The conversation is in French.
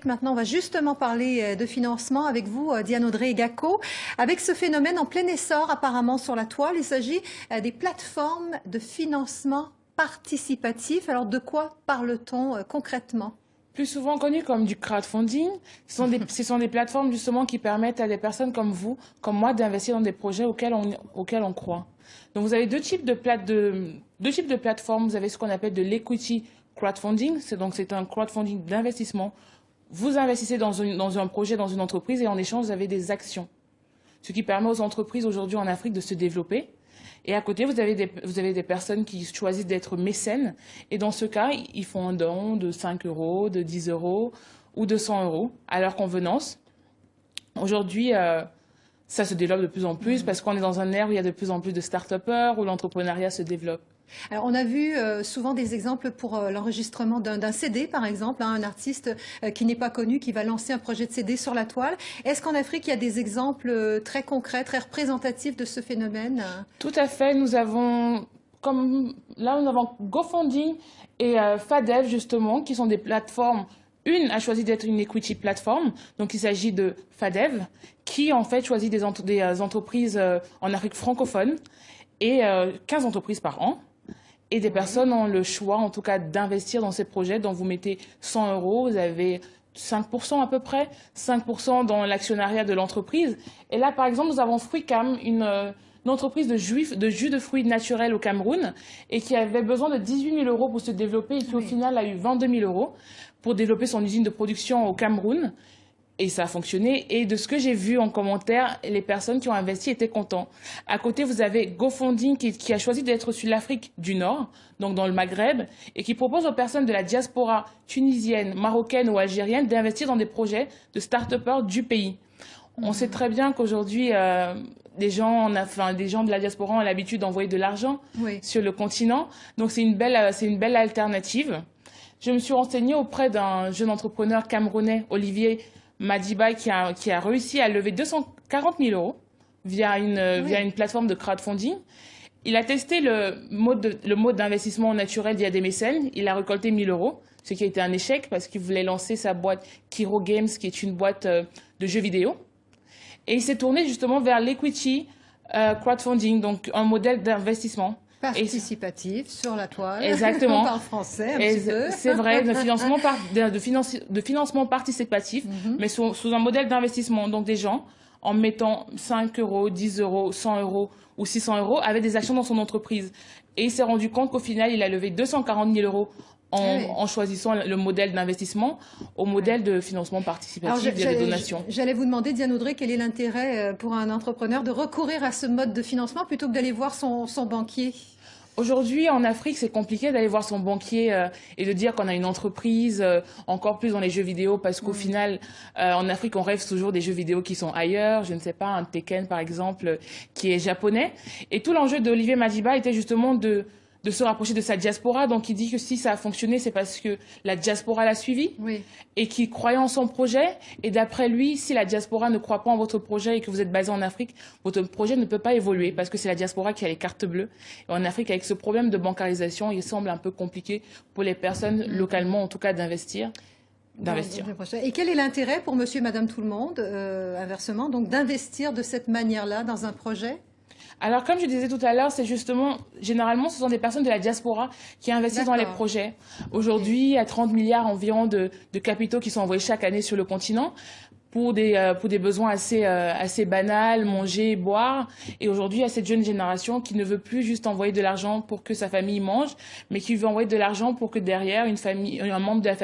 Maintenant, on va justement parler de financement avec vous, Diane Audrey Gacot. Avec ce phénomène en plein essor apparemment sur la toile, il s'agit des plateformes de financement participatif. Alors, de quoi parle-t-on concrètement? Plus souvent connues comme du crowdfunding, ce sont des plateformes justement qui permettent à des personnes comme vous, comme moi, d'investir dans des projets auxquels on croit. Donc vous avez deux types de plateformes. Vous avez ce qu'on appelle de l'equity crowdfunding, c'est un crowdfunding d'investissement. Vous investissez dans un projet, dans une entreprise, et en échange, vous avez des actions. Ce qui permet aux entreprises aujourd'hui en Afrique de se développer. Et à côté, vous avez des personnes qui choisissent d'être mécènes. Et dans ce cas, ils font un don de 5 euros, de 10 euros ou de 100 euros à leur convenance. Aujourd'hui, ça se développe de plus en plus parce qu'on est dans un ère où il y a de plus en plus de start-upers, où l'entrepreneuriat se développe. Alors, on a vu souvent des exemples pour l'enregistrement d'un CD, par exemple, un artiste qui n'est pas connu, qui va lancer un projet de CD sur la toile. Est-ce qu'en Afrique, il y a des exemples très concrets, très représentatifs de ce phénomène? Tout à fait. Nous avons GoFundMe et Fadev, justement, qui sont des plateformes. Une a choisi d'être une equity platform, donc il s'agit de Fadev, qui en fait choisit des entreprises en Afrique francophone, et 15 entreprises par an. Et des personnes ont le choix, en tout cas, d'investir dans ces projets. Donc, vous mettez 100 euros, vous avez 5% à peu près, 5% dans l'actionnariat de l'entreprise. Et là, par exemple, nous avons Fruitcam, une entreprise de jus de fruits naturels au Cameroun, et qui avait besoin de 18 000 euros pour se développer, et qui, au final, a eu 22 000 euros pour développer son usine de production au Cameroun. Et ça a fonctionné. Et de ce que j'ai vu en commentaire, les personnes qui ont investi étaient contents. À côté, vous avez GoFundMe qui a choisi d'être sur l'Afrique du Nord, donc dans le Maghreb, et qui propose aux personnes de la diaspora tunisienne, marocaine ou algérienne d'investir dans des projets de start-upers du pays. On sait très bien qu'aujourd'hui, des gens de la diaspora ont l'habitude d'envoyer de l'argent sur le continent. Donc c'est une belle alternative. Je me suis renseignée auprès d'un jeune entrepreneur camerounais, Olivier Madiba, qui a réussi à lever 240 000 euros via une plateforme de crowdfunding. Il a testé le mode d'investissement naturel via des mécènes. Il a récolté 1 000 euros, ce qui a été un échec parce qu'il voulait lancer sa boîte Kiro Games, qui est une boîte de jeux vidéo. Et il s'est tourné justement vers l'equity crowdfunding, donc un modèle d'investissement participatif sur la toile. Exactement. On parle français un petit peu. C'est vrai, de financement participatif, mais sous un modèle d'investissement. Donc des gens, en mettant 5 euros, 10 euros, 100 euros ou 600 euros, avaient des actions dans son entreprise. Et il s'est rendu compte qu'au final, il a levé 240 000 euros en choisissant le modèle d'investissement au modèle de financement participatif via des donations. J'allais vous demander, Diane Audrey, quel est l'intérêt pour un entrepreneur de recourir à ce mode de financement plutôt que d'aller voir son banquier? Aujourd'hui, en Afrique, c'est compliqué d'aller voir son banquier et de dire qu'on a une entreprise, encore plus dans les jeux vidéo, parce qu'au final, en Afrique, on rêve toujours des jeux vidéo qui sont ailleurs. Je ne sais pas, un Tekken, par exemple, qui est japonais. Et tout l'enjeu d'Olivier Madiba était justement de se rapprocher de sa diaspora. Donc, il dit que si ça a fonctionné, c'est parce que la diaspora l'a suivi et qu'il croyait en son projet. Et d'après lui, si la diaspora ne croit pas en votre projet et que vous êtes basé en Afrique, votre projet ne peut pas évoluer parce que c'est la diaspora qui a les cartes bleues. Et en Afrique, avec ce problème de bancarisation, il semble un peu compliqué pour les personnes, localement en tout cas, d'investir. Et quel est l'intérêt pour monsieur et madame tout le monde, inversement, donc d'investir de cette manière-là dans un projet? Alors, comme je disais tout à l'heure, c'est justement, généralement, ce sont des personnes de la diaspora qui investissent dans les projets. Aujourd'hui, il y a 30 milliards environ de capitaux qui sont envoyés chaque année sur le continent pour des besoins assez banals, manger, boire. Et aujourd'hui, il y a cette jeune génération qui ne veut plus juste envoyer de l'argent pour que sa famille mange, mais qui veut envoyer de l'argent pour que derrière, un membre de la famille